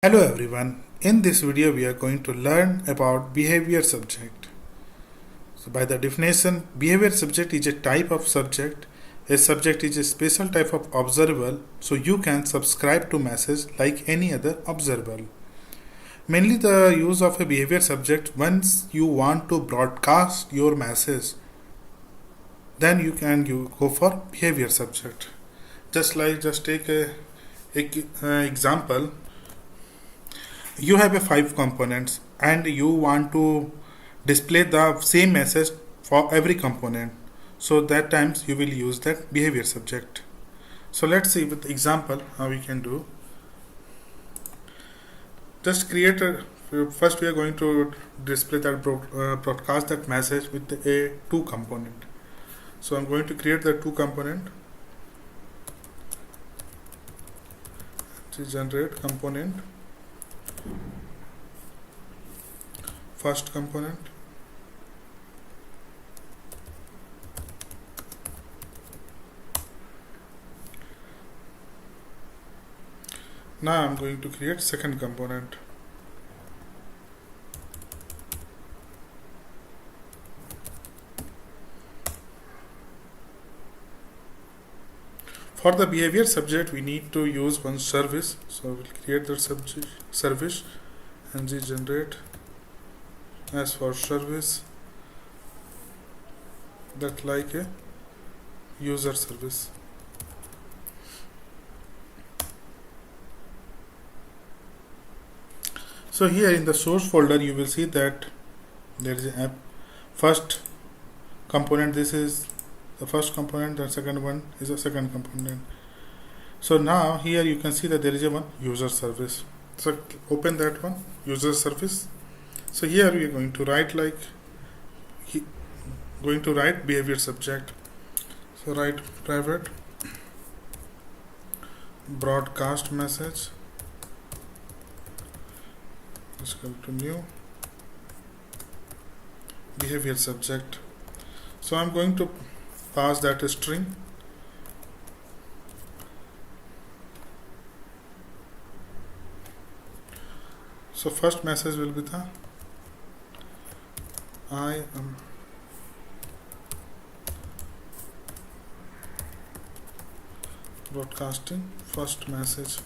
Hello everyone. In this video we are going to learn about behavior subject. So by the definition, behavior subject is a type of subject. A subject is a special type of observable, so you can subscribe to message like any other observable. Mainly the use of a behavior subject once you want to broadcast your message, then you can go for behavior subject. Just take a example. You have a 5 components and you want to display the same message for every component, so that times you will use that behavior subject. So let's see with example how we can do. Just create a first we are going to display that broadcast that message with a 2 component. So I'm going to create the 2 component to generate component. First component, now I'm going to create second component. For the behavior subject we need to use one service, so we'll create the subject service and generate as for service that like a user service. So here in the source folder you will see that there is an app first component. This is the first component, the second one is the second component. So now here you can see that there is a one user service. So open that one, user service. So here we are going to write behavior subject. So write private broadcast message. Let's go to new behavior subject. So I'm going to pass that a string. So first message will be the I am broadcasting first message.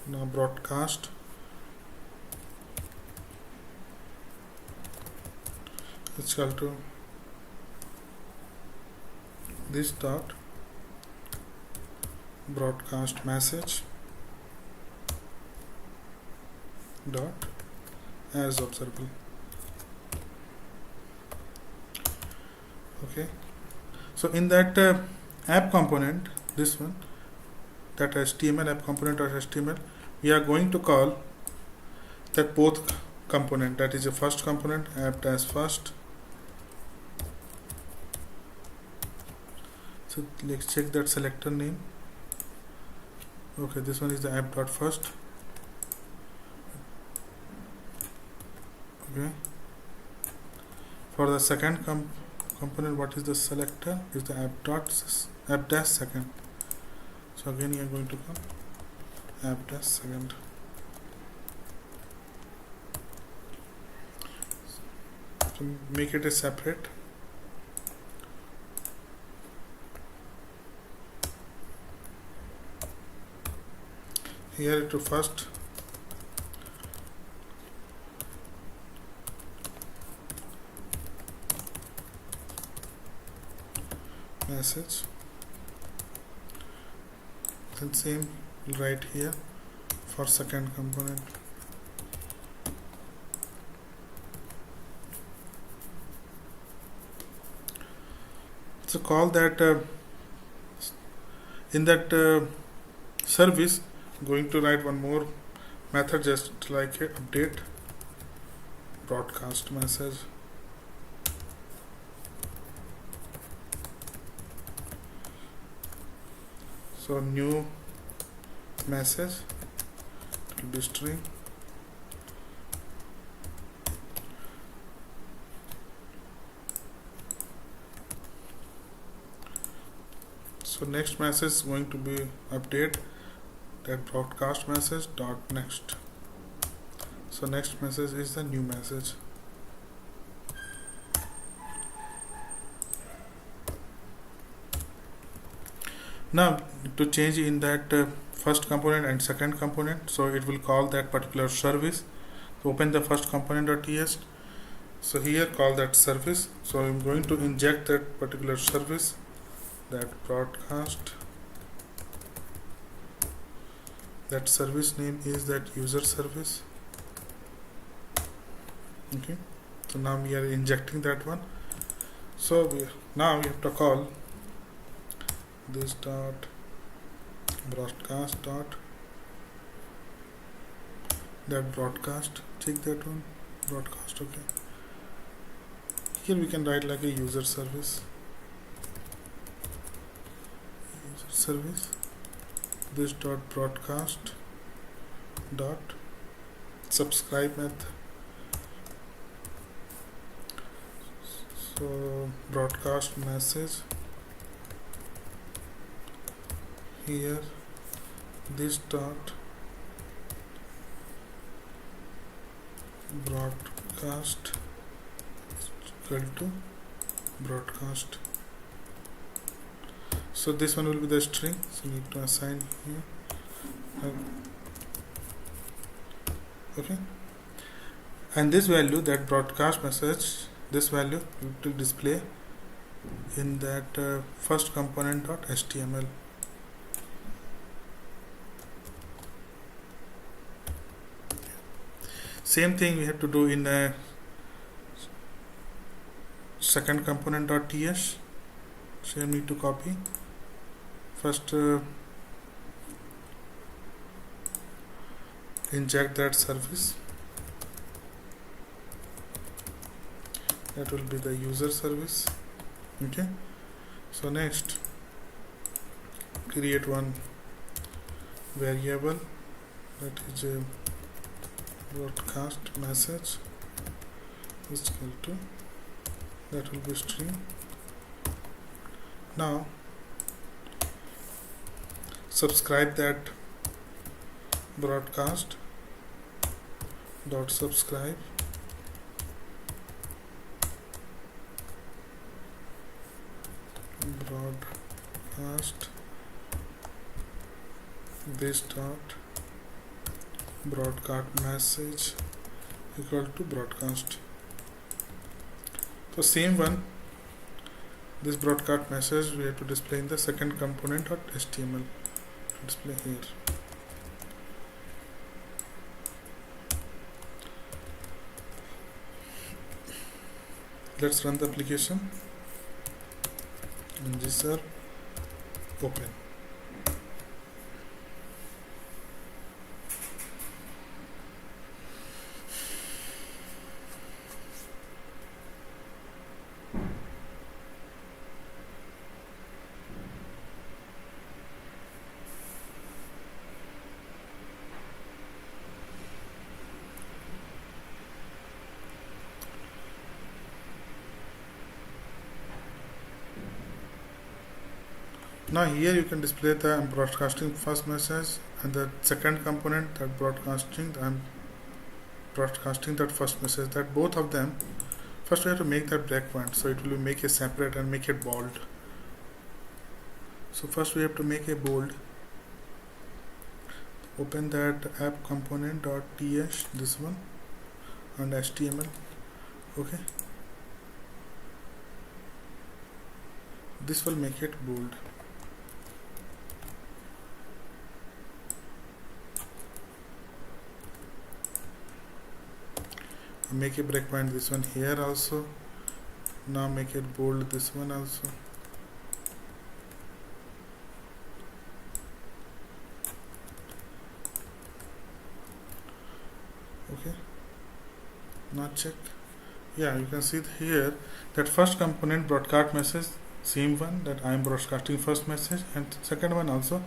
Now broadcast is equal to this dot broadcast message dot as observable. Okay, so in that app component, this one, that HTML app component or HTML, we are going to call that both component, that is the first component app as first. So let's check that selector name. Okay, this one is the app dot first. Okay, for the second component, what is the selector? Is the app dash second. So again you are going to come app dash second. So make it a separate. Here to first message, and same right here for second component. So call that in that service, going to write one more method just like a update broadcast message. So new message will be string. So next message is going to be update that broadcast message dot next. So next message is the new message. Now to change in that first component and second component, so it will call that particular service. So open the first component.ts. So here call that service. So I'm going to inject that particular service, that broadcast. That service name is that user service. Okay. So now we are injecting that one. So now we have to call this dot broadcast dot that broadcast. Check that one, broadcast. Okay. Here we can write like a user service. User service. This dot broadcast dot subscribe method. So broadcast message here, this dot broadcast is equal to broadcast. So this one will be the string, so we need to assign here. Okay, and this value, that broadcast message, this value will display in that first component.html. Same thing we have to do in a second component.ts. So I need to copy first, inject that service. That will be the user service. Okay. So next, create one variable, that is a broadcast message is equal to, that will be string. Now subscribe that broadcast dot subscribe broadcast this dot broadcast message equal to broadcast. So same one, this broadcast message we have to display in the second component.html. Display here. Let's run the application. And these are open. Now here you can display the I'm broadcasting first message, and the second component, that broadcasting, I'm broadcasting that first message, that both of them. First we have to make that breakpoint, so it will make it separate and make it bold. So first we have to make a bold. Open that app component.ts, this one, and HTML. Okay. This will make it bold. Make a breakpoint this one here also. Now make it bold this one also. Okay. Now check. Yeah, you can see here that first component broadcast message, same one, that I am broadcasting first message, and second one also,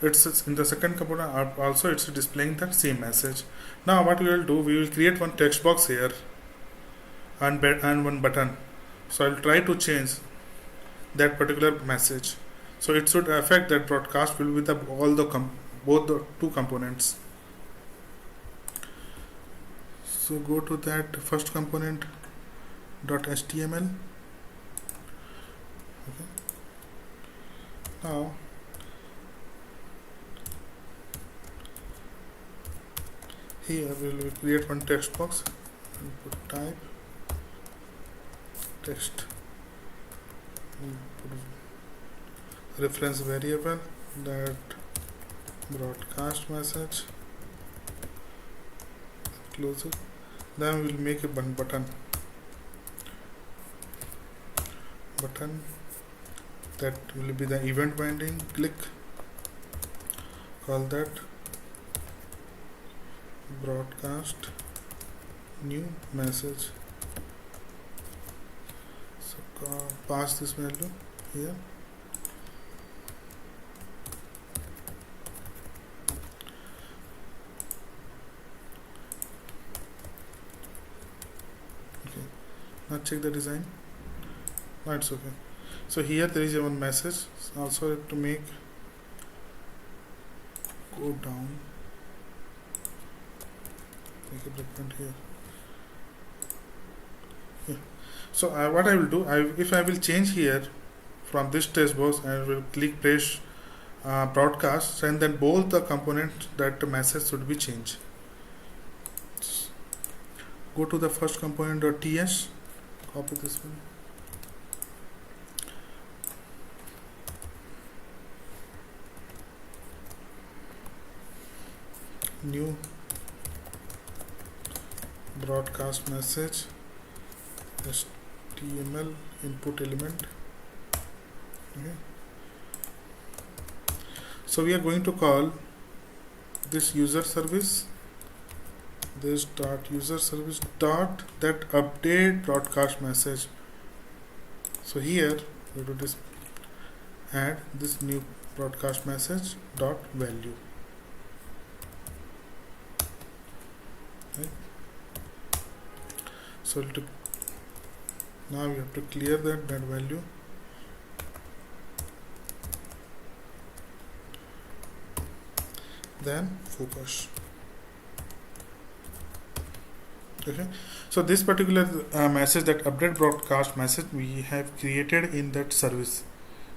it's in the second component also it's displaying that same message. Now what we will do, we will create one text box here and one button. So I will try to change that particular message. So it should affect that broadcast will be the both the two components. So go to that first component .html. Okay. Now here we will create one text box and put type text. We'll put reference variable that broadcast message, close it. Then we'll make a button that will be the event binding. Click, call that broadcast new message. So pass this value here. Okay, now check the design. Now it's okay. So here there is one message. Also have to make go down, make a different here. Yeah. So what I will do, if I will change here from this text box, I will click press broadcast, and then both the components that the message should be changed. Go to the first component .ts, copy this one. New broadcast message HTML input element. Okay. So we are going to call this user service, this dot user service dot that update broadcast message. So here we do this, add this new broadcast message dot value. Right. So now we have to clear that value. Then focus. Okay. So this particular message, that update broadcast message, we have created in that service.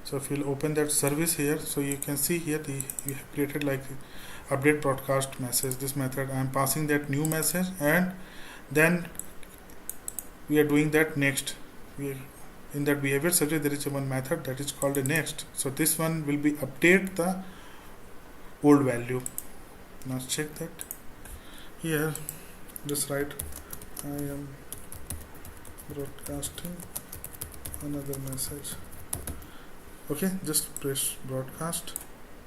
So if you'll open that service here, so you can see here we have created like update broadcast message. This method I am passing that new message, and then we are doing that next. In that behavior subject there is one method that is called a next. So this one will be update the old value. Now check that here. Just write I am broadcasting another message. Okay, just press broadcast.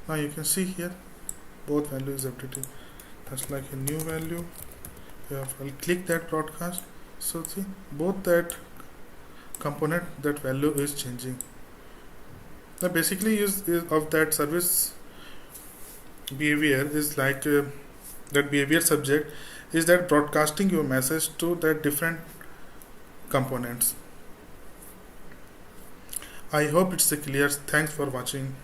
Now you can see here both values updated. That's like a new value. I'll click that broadcast. So see, both that component, that value is changing. The basically is of that service behavior is like that behavior subject is that broadcasting your message to that different components. I hope it's clear. Thanks for watching.